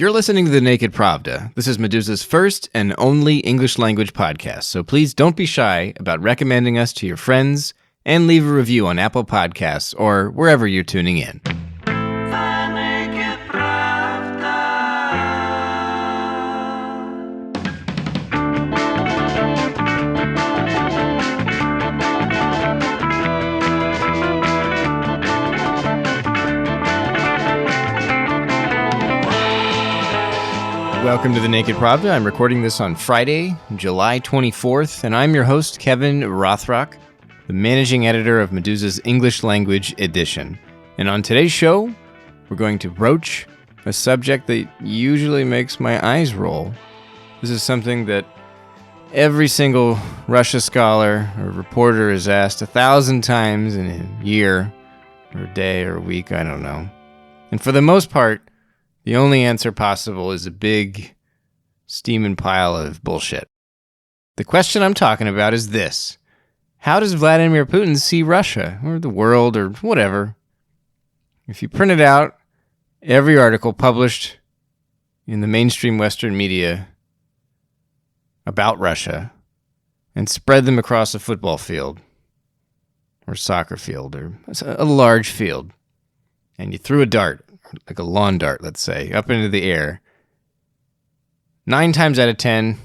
You're listening to The Naked Pravda. This is Meduza's first and only English language podcast, so please don't be shy about recommending us to your friends and leave a review on Apple Podcasts or wherever you're tuning in. Welcome to The Naked Pravda. I'm recording this on Friday, July 24th, and I'm your host, Kevin Rothrock, the managing editor of Meduza's English Language Edition. And on today's show, we're going to broach a subject that usually makes my eyes roll. This is something that every single Russia scholar or reporter is asked 1,000 times in a year, or a day, or a week, I don't know. And for the most part, the only answer possible is a big, steaming pile of bullshit. The question I'm talking about is this. How does Vladimir Putin see Russia, or the world, or whatever? If you printed out every article published in the mainstream Western media about Russia and spread them across a football field, or soccer field, or a large field, and you threw a dart, like a lawn dart, let's say, up into the air, 9 times out of 10,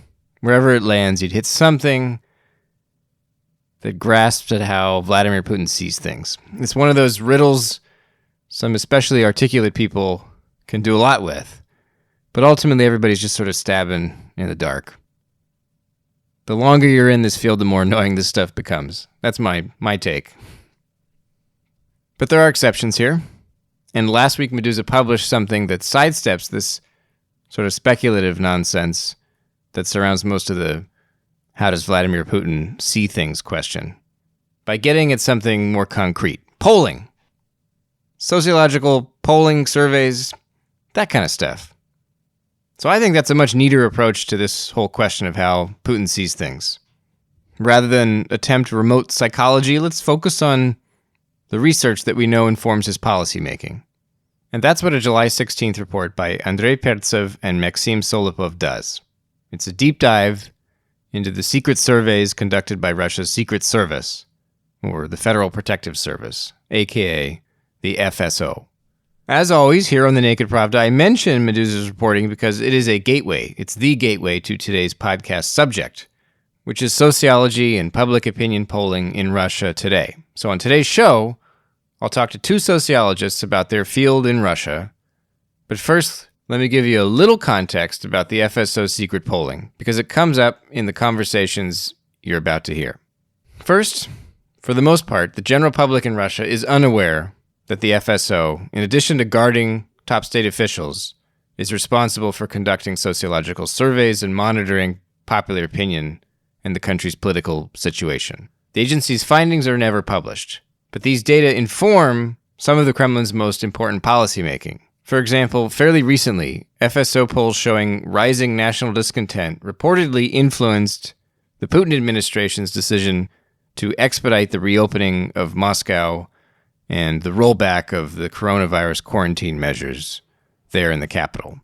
wherever it lands, you'd hit something that grasps at how Vladimir Putin sees things. It's one of those riddles some especially articulate people can do a lot with, but ultimately everybody's just sort of stabbing in the dark. The longer you're in this field, the more annoying this stuff becomes. That's my take. But there are exceptions here. And last week, Meduza published something that sidesteps this sort of speculative nonsense that surrounds most of the how does Vladimir Putin see things question by getting at something more concrete. Polling. Sociological polling, surveys, that kind of stuff. So I think that's a much neater approach to this whole question of how Putin sees things. Rather than attempt remote psychology, let's focus on the research that we know informs his policymaking. And that's what a July 16th report by Andrei Pertsev and Maxim Solopov does. It's a deep dive into the secret surveys conducted by Russia's Secret Service, or the Federal Protective Service, aka the FSO. As always, here on The Naked Pravda, I mention Meduza's reporting because it is a gateway. It's the gateway to today's podcast subject, which is sociology and public opinion polling in Russia today. So on today's show, I'll talk to 2 sociologists about their field in Russia. But first, let me give you a little context about the FSO secret polling, because it comes up in the conversations you're about to hear. First, for the most part, the general public in Russia is unaware that the FSO, in addition to guarding top state officials, is responsible for conducting sociological surveys and monitoring popular opinion and the country's political situation. The agency's findings are never published, but these data inform some of the Kremlin's most important policymaking. For example, fairly recently, FSO polls showing rising national discontent reportedly influenced the Putin administration's decision to expedite the reopening of Moscow and the rollback of the coronavirus quarantine measures there in the capital.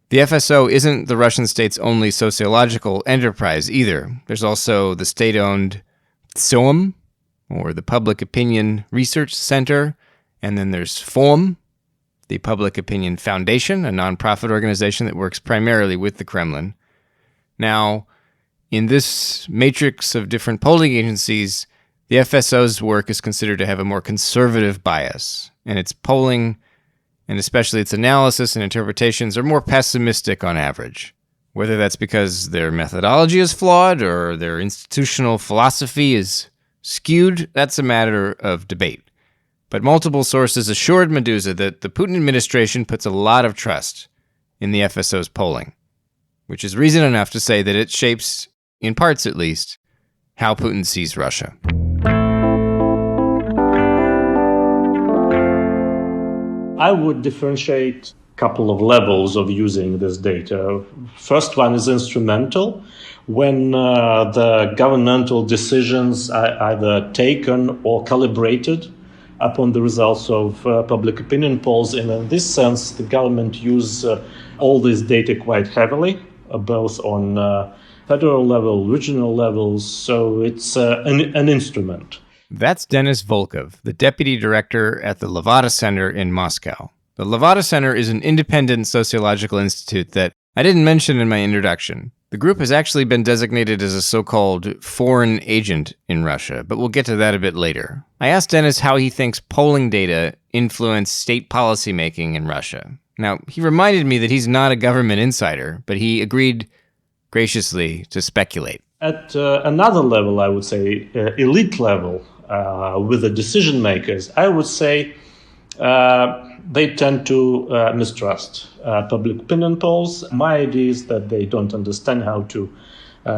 The FSO isn't the Russian state's only sociological enterprise either. There's also the state-owned FSO, or the Public Opinion Research Center, and then there's FOM, the Public Opinion Foundation, a nonprofit organization that works primarily with the Kremlin. Now, in this matrix of different polling agencies, the FSO's work is considered to have a more conservative bias, and its polling, and especially its analysis and interpretations, are more pessimistic on average. Whether that's because their methodology is flawed or their institutional philosophy is skewed, that's a matter of debate. But multiple sources assured Meduza that the Putin administration puts a lot of trust in the FSO's polling, which is reason enough to say that it shapes, in parts at least, how Putin sees Russia. I would differentiate a couple of levels of using this data. First one is instrumental, when the governmental decisions are either taken or calibrated upon the results of public opinion polls. And in this sense, the government use all this data quite heavily, both on federal level, regional levels. So it's an instrument. That's Denis Volkov, the deputy director at the Levada Center in Moscow. The Levada Center is an independent sociological institute that I didn't mention in my introduction. The group has actually been designated as a so-called foreign agent in Russia, but we'll get to that a bit later. I asked Denis how he thinks polling data influence state policymaking in Russia. Now, he reminded me that he's not a government insider, but he agreed graciously to speculate. At another level, I would say, elite level, with the decision makers, I would say they tend to mistrust public opinion polls. My idea is that they don't understand how to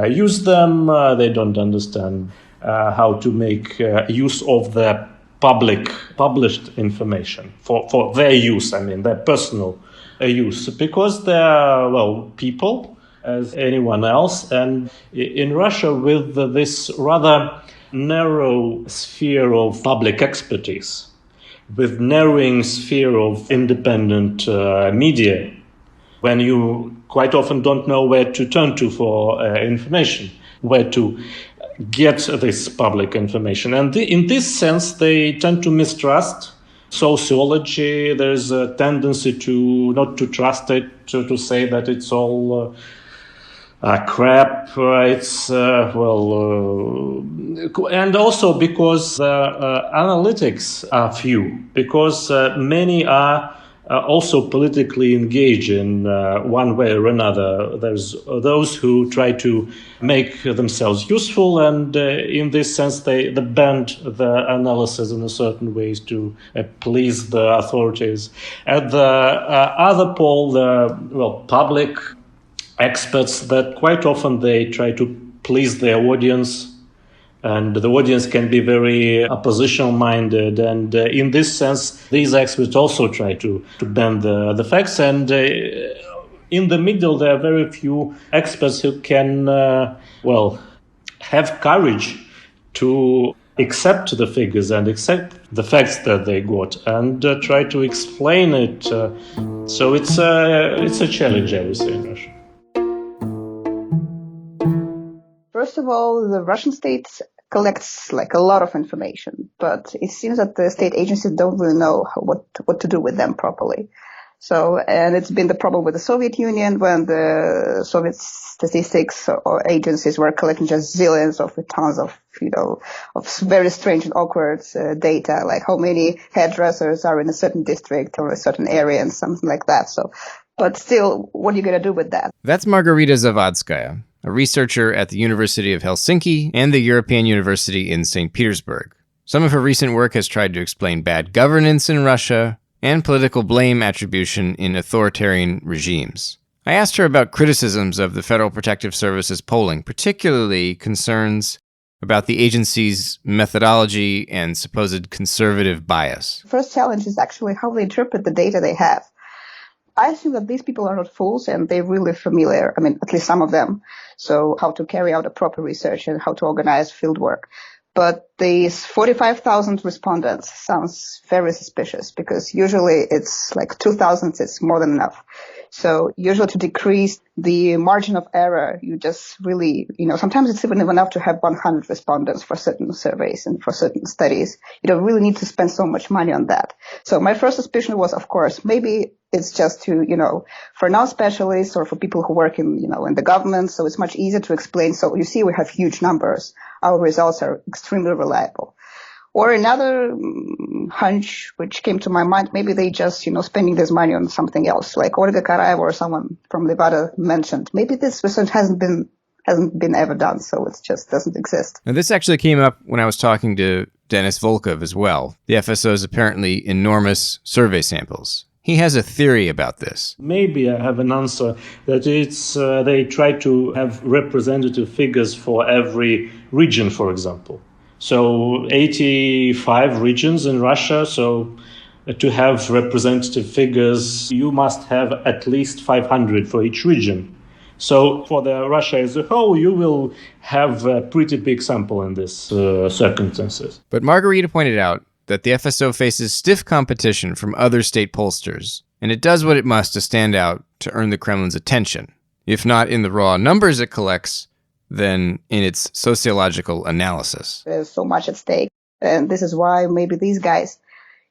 use them. They don't understand how to make use of the public published information for their use, their personal use, because they're, people as anyone else. And in Russia, with this rather narrow sphere of public expertise, with narrowing sphere of independent media, when you quite often don't know where to turn to for information, where to get this public information. And in this sense, they tend to mistrust sociology. There's a tendency to not to trust it, to say that it's all crap. It's and also because analytics are few, because many are also politically engaged in one way or another. There's those who try to make themselves useful, and in this sense, they bend the analysis in a certain ways to please the authorities. At the other pole, the public experts, that quite often they try to please their audience, and the audience can be very oppositional-minded. And in this sense, these experts also try to bend the facts. And in the middle, there are very few experts who can, have courage to accept the figures and accept the facts that they got and try to explain it. So it's a challenge, I would say, in Russia. First of all, the Russian state collects a lot of information, but it seems that the state agencies don't really know what to do with them properly. So, and it's been the problem with the Soviet Union when the Soviet statistics or agencies were collecting just zillions of tons of very strange and awkward data, like how many hairdressers are in a certain district or a certain area and something like that. So, but still, what are you going to do with that? That's Margarita Zavadskaya, a researcher at the University of Helsinki and the European University in St. Petersburg. Some of her recent work has tried to explain bad governance in Russia and political blame attribution in authoritarian regimes. I asked her about criticisms of the Federal Protective Service's polling, particularly concerns about the agency's methodology and supposed conservative bias. The first challenge is actually how they interpret the data they have. I assume that these people are not fools and they're really familiar, at least some of them, so how to carry out a proper research and how to organize field work. But these 45,000 respondents sounds very suspicious because usually it's 2,000 is more than enough. So usually to decrease the margin of error, you just really, sometimes it's even enough to have 100 respondents for certain surveys and for certain studies. You don't really need to spend so much money on that. So my first suspicion was, of course, maybe it's just to, for non-specialists or for people who work in, in the government. So it's much easier to explain. So you see, we have huge numbers. Our results are extremely reliable. Or another hunch which came to my mind, maybe they just, spending this money on something else, like Olga Karaeva or someone from Levada mentioned. Maybe this research hasn't been ever done, so it just doesn't exist. Now, this actually came up when I was talking to Denis Volkov as well. The FSO's apparently enormous survey samples. He has a theory about this. Maybe I have an answer that it's they try to have representative figures for every region, for example. So 85 regions in Russia. So to have representative figures, you must have at least 500 for each region. So for the Russia as a whole, you will have a pretty big sample in this circumstances. But Margarita pointed out that the FSO faces stiff competition from other state pollsters, and it does what it must to stand out to earn the Kremlin's attention, if not in the raw numbers it collects, then in its sociological analysis. There's so much at stake, and this is why maybe these guys,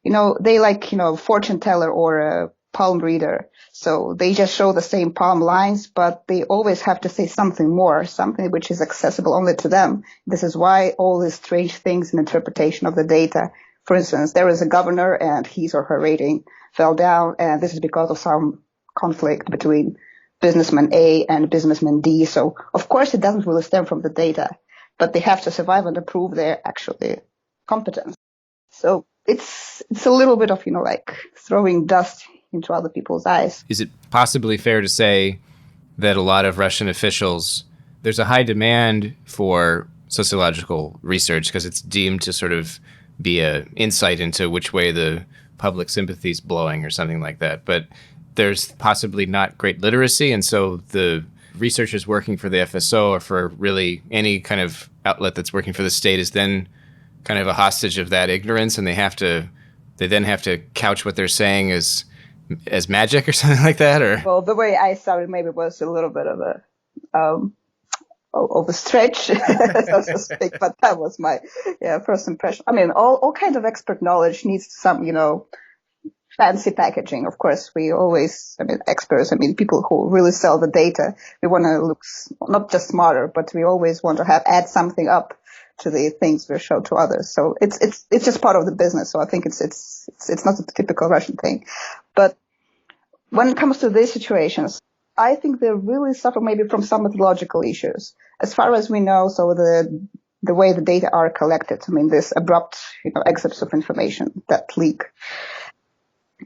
they like, fortune teller or a palm reader. So they just show the same palm lines, but they always have to say something more, something which is accessible only to them. This is why all these strange things in interpretation of the data. For instance, there is a governor and his or her rating fell down, and this is because of some conflict between businessman A and businessman D. So of course it doesn't really stem from the data, but they have to survive and prove their actually competence. So it's a little bit of, like throwing dust into other people's eyes. Is it possibly fair to say that a lot of Russian officials, there's a high demand for sociological research because it's deemed to sort of be an insight into which way the public sympathy is blowing or something like that. But there's possibly not great literacy, and so the researchers working for the FSO or for really any kind of outlet that's working for the state is then kind of a hostage of that ignorance, and they then have to couch what they're saying as magic or something like that. Or well, the way I saw it maybe was a little bit of a stretch, so to speak, but that was my first impression. I mean, all kind of expert knowledge needs some, fancy packaging. Of course, we always, experts, people who really sell the data, we want to look not just smarter, but we always want to add something up to the things we show to others. So it's just part of the business. So I think it's not a typical Russian thing. But when it comes to these situations, I think they really suffer maybe from some methodological issues. As far as we know, so the way the data are collected, this abrupt, excerpts of information that leak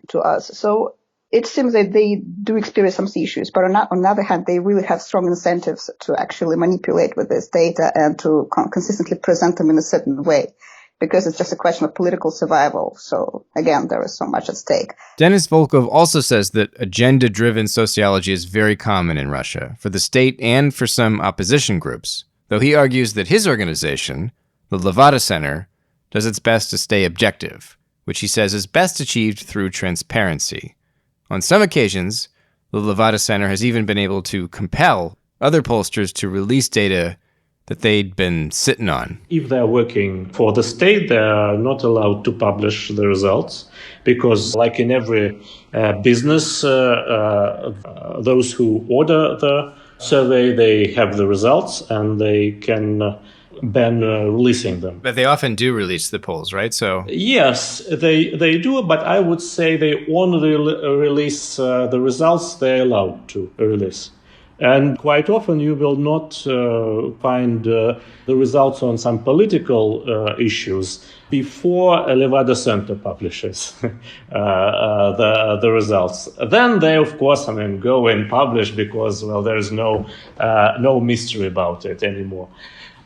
to us. So it seems that they do experience some issues, but on the other hand, they really have strong incentives to actually manipulate with this data and to consistently present them in a certain way, because it's just a question of political survival. So again, there is so much at stake. Denis Volkov also says that agenda-driven sociology is very common in Russia, for the state and for some opposition groups, though he argues that his organization, the Levada Center, does its best to stay objective, which he says is best achieved through transparency. On some occasions, the Levada Center has even been able to compel other pollsters to release data that they'd been sitting on. If they're working for the state, they are not allowed to publish the results because, like in every business, those who order the survey, they have the results and they can ban releasing them. But they often do release the polls, right? So yes, they do, but I would say they only release the results they're allowed to release. And quite often you will not find the results on some political issues before a Levada Center publishes the results. Then they, of course, go and publish because, there is no mystery about it anymore.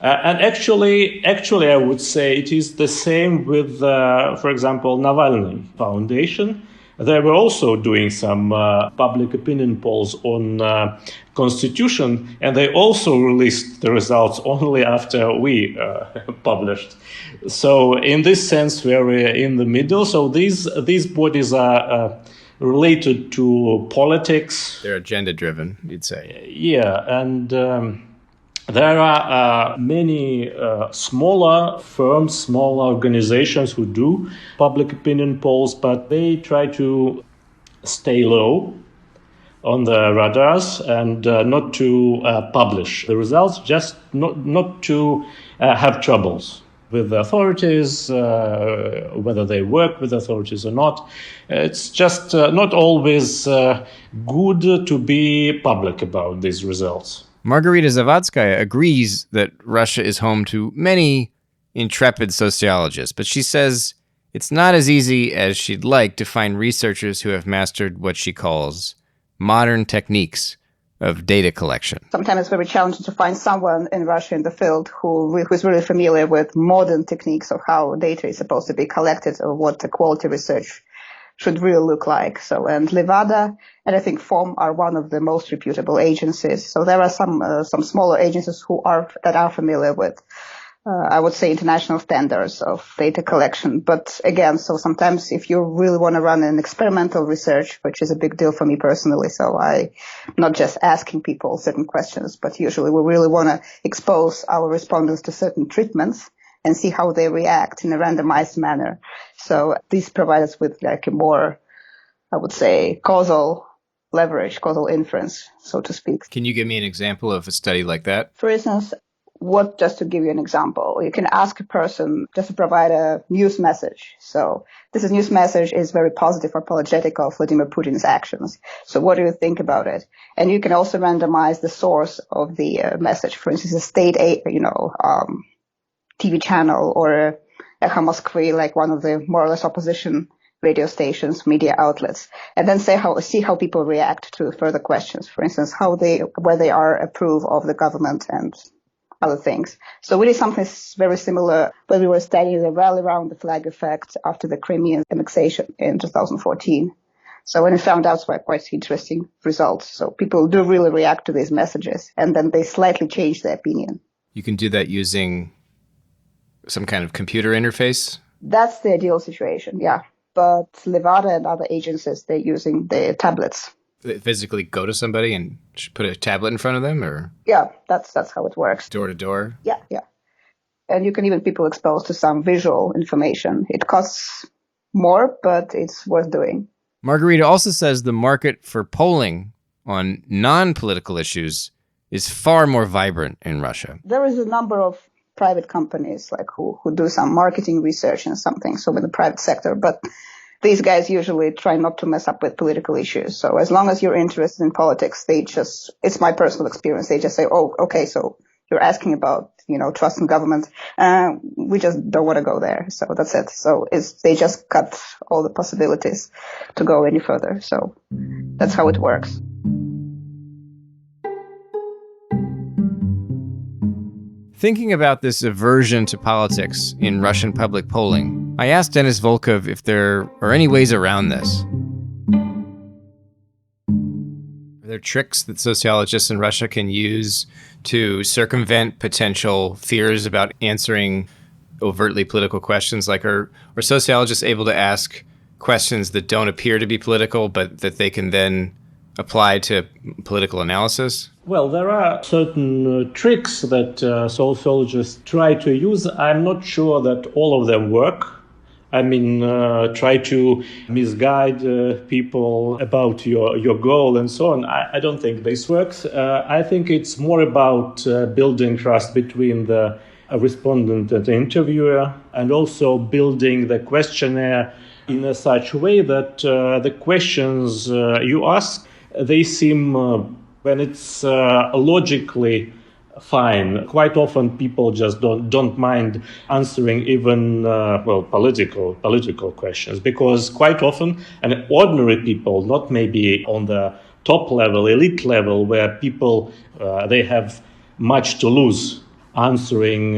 And actually, I would say it is the same with, for example, Navalny Foundation. They were also doing some public opinion polls on constitution, and they also released the results only after we published. So in this sense, we're in the middle. So these bodies are related to politics. They're agenda-driven, you'd say. Yeah, and there are many smaller firms, smaller organizations who do public opinion polls, but they try to stay low on the radars and not to publish the results, just not to have troubles with the authorities, whether they work with authorities or not. It's just not always good to be public about these results. Margarita Zavadskaya agrees that Russia is home to many intrepid sociologists, but she says it's not as easy as she'd like to find researchers who have mastered what she calls modern techniques of data collection. Sometimes it's very challenging to find someone in Russia in the field who is really familiar with modern techniques of how data is supposed to be collected or what the quality research should really look like. So, and Levada and I think FOM are one of the most reputable agencies. So there are some smaller agencies that are familiar with I would say, international standards of data collection. But again, so sometimes if you really want to run an experimental research, which is a big deal for me personally, so I'm not just asking people certain questions, but usually we really want to expose our respondents to certain treatments and see how they react in a randomized manner. So this provides us with like a more, I would say, causal leverage, causal inference, so to speak. Can you give me an example of a study like that? For instance, just to give you an example, you can ask a person just to provide a news message. So this news message is very positive or apologetic of Vladimir Putin's actions. So what do you think about it? And you can also randomize the source of the message. For instance, a state aid, TV channel or Echo Moskvy, like one of the more or less opposition radio stations, media outlets, and then see how people react to further questions. For instance, where they are approve of the government and other things. So we did something very similar when we were studying the rally around the flag effect after the Crimean annexation in 2014. So when we found out quite interesting results. So people do really react to these messages, and then they slightly change their opinion. You can do that using some kind of computer interface? That's the ideal situation, yeah. But Levada and other agencies, they're using the tablets. They physically go to somebody and put a tablet in front of them, or? Yeah, that's how it works. Door to door? Yeah. And you can even people exposed to some visual information. It costs more, but it's worth doing. Margarita also says the market for polling on non-political issues is far more vibrant in Russia. There is a number of private companies like who do some marketing research and something, so in the private sector, but these guys usually try not to mess up with political issues. So as long as you're interested in politics, it's my personal experience, they just say, oh, okay, so you're asking about, trust in government. We just don't want to go there. So that's it. So they just cut all the possibilities to go any further. So that's how it works. Thinking about this aversion to politics in Russian public polling, I asked Denis Volkov if there are any ways around this. Are there tricks that sociologists in Russia can use to circumvent potential fears about answering overtly political questions? Like, are sociologists able to ask questions that don't appear to be political, but that they can then apply to political analysis? Well, there are certain tricks that sociologists try to use. I'm not sure that all of them work. I mean, try to misguide people about your goal and so on. I don't think this works. I think it's more about building trust between the respondent and the interviewer, and also building the questionnaire in a such way that the questions you ask, they seem, when it's logically fine. Quite often people just don't mind answering even political questions, because quite often, and ordinary people, not maybe on the top level, elite level, where people they have much to lose answering,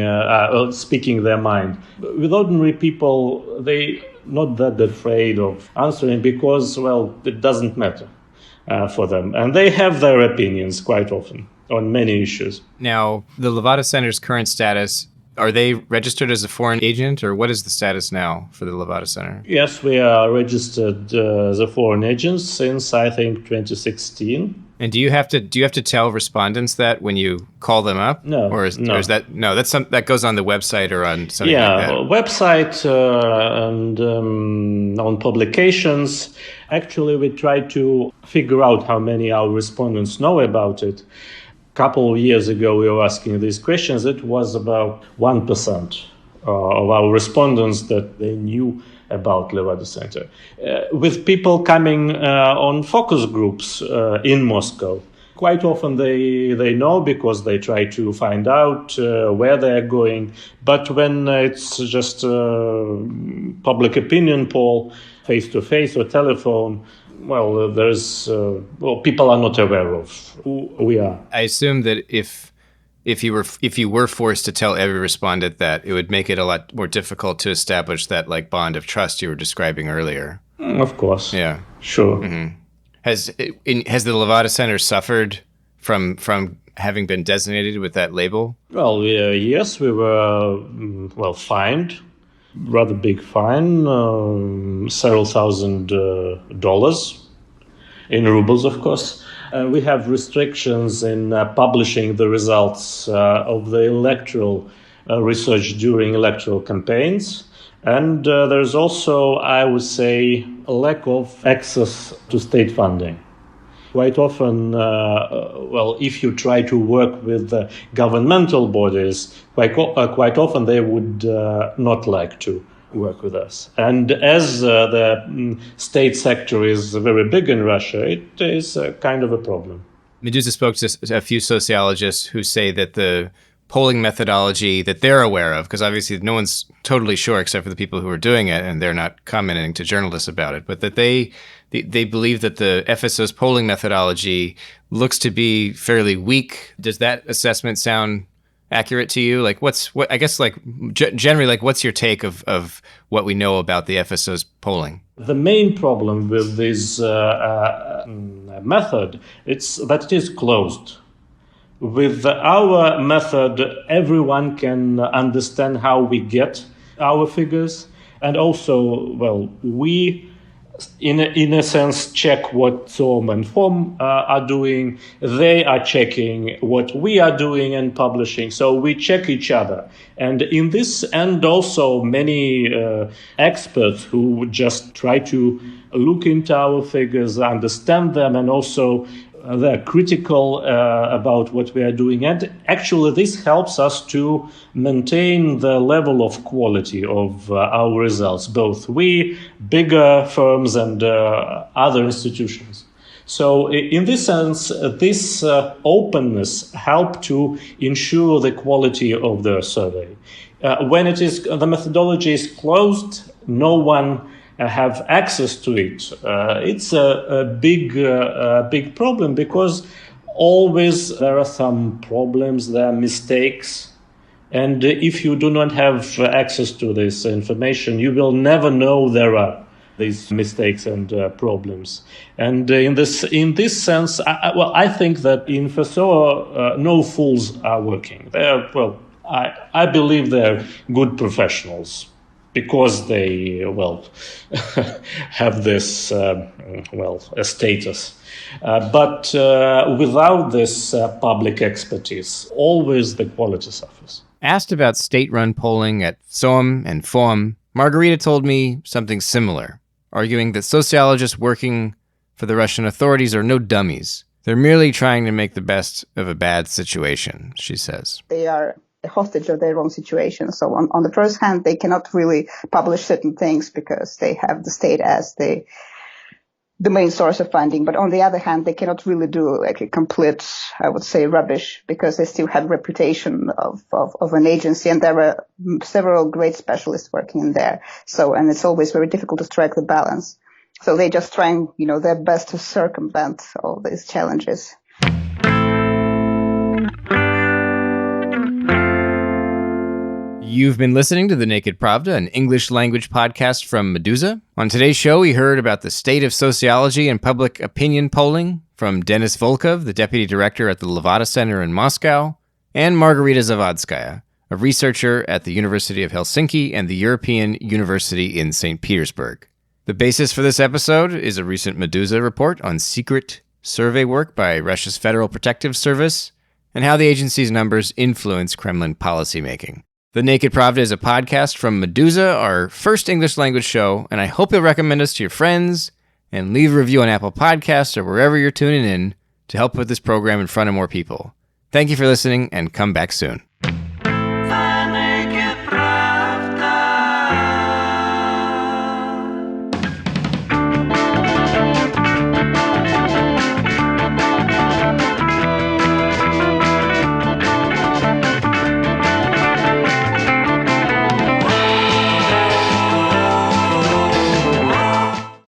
speaking their mind. With ordinary people, they not that afraid of answering because, it doesn't matter for them, and they have their opinions quite often on many issues. Now, the Levada Center's current status, are they registered as a foreign agent, or what is the status now for the Levada Center? Yes, we are registered as a foreign agent since, I think, 2016. And do you have to tell respondents that when you call them up? No. Or is that that goes on the website or on something like that? Yeah, website and on publications. Actually, we try to figure out how many our respondents know about it. Couple of years ago, we were asking these questions. It was about 1% of our respondents that they knew about Levada Center. With people coming on focus groups in Moscow, quite often they know because they try to find out where they're going. But when it's just a public opinion poll, face-to-face or telephone, people are not aware of who we are. I assume that if you were forced to tell every respondent that, it would make it a lot more difficult to establish that bond of trust you were describing earlier. Of course. Yeah. Sure. Mm-hmm. Has the Levada Center suffered from having been designated with that label? Well, yes, we were, fined. Rather big fine, several thousand dollars in rubles, of course. We have restrictions in publishing the results of the electoral research during electoral campaigns. And there's also, I would say, a lack of access to state funding. Quite often, if you try to work with governmental bodies, quite often they would not like to work with us. And as the state sector is very big in Russia, it is kind of a problem. Meduza spoke to a few sociologists who say that the polling methodology that they're aware of, because obviously no one's totally sure except for the people who are doing it, and they're not commenting to journalists about it, but that they believe that the FSO's polling methodology looks to be fairly weak. Does that assessment sound accurate to you? Like, generally, like, what's your take of what we know about the FSO's polling? The main problem with this method is that it is closed. With our method, everyone can understand how we get our figures. And also, we, in a sense, check what SOM and FOM are doing. They are checking what we are doing and publishing. So we check each other. And in this, and also many experts who would just try to look into our figures, understand them, and also they're critical about what we are doing. And actually, this helps us to maintain the level of quality of our results, both we, bigger firms, and other institutions. So in this sense, this openness helps to ensure the quality of the survey. When the methodology is closed, no one have access to it. It's a big problem, because always there are some problems, there are mistakes. And if you do not have access to this information, you will never know there are these mistakes and problems. And in this sense, I think that in FSO, no fools are working. I believe they're good professionals, because they, have this, a status. But without this public expertise, always the quality suffers. Asked about state-run polling at SOM and FOM, Margarita told me something similar, arguing that sociologists working for the Russian authorities are no dummies. They're merely trying to make the best of a bad situation, she says. They are a hostage of their own situation. So on the first hand, they cannot really publish certain things because they have the state as the main source of funding. But on the other hand, they cannot really do like a complete, I would say, rubbish, because they still have reputation of an agency, and there are several great specialists working in there. So, and it's always very difficult to strike the balance. So they just trying, their best to circumvent all these challenges. You've been listening to The Naked Pravda, an English language podcast from Meduza. On today's show, we heard about the state of sociology and public opinion polling from Denis Volkov, the deputy director at the Levada Center in Moscow, and Margarita Zawadskaya, a researcher at the University of Helsinki and the European University in St. Petersburg. The basis for this episode is a recent Meduza report on secret survey work by Russia's Federal Protective Service and how the agency's numbers influence Kremlin policymaking. The Naked Pravda is a podcast from Meduza, our first English language show, and I hope you'll recommend us to your friends and leave a review on Apple Podcasts or wherever you're tuning in to help put this program in front of more people. Thank you for listening, and come back soon.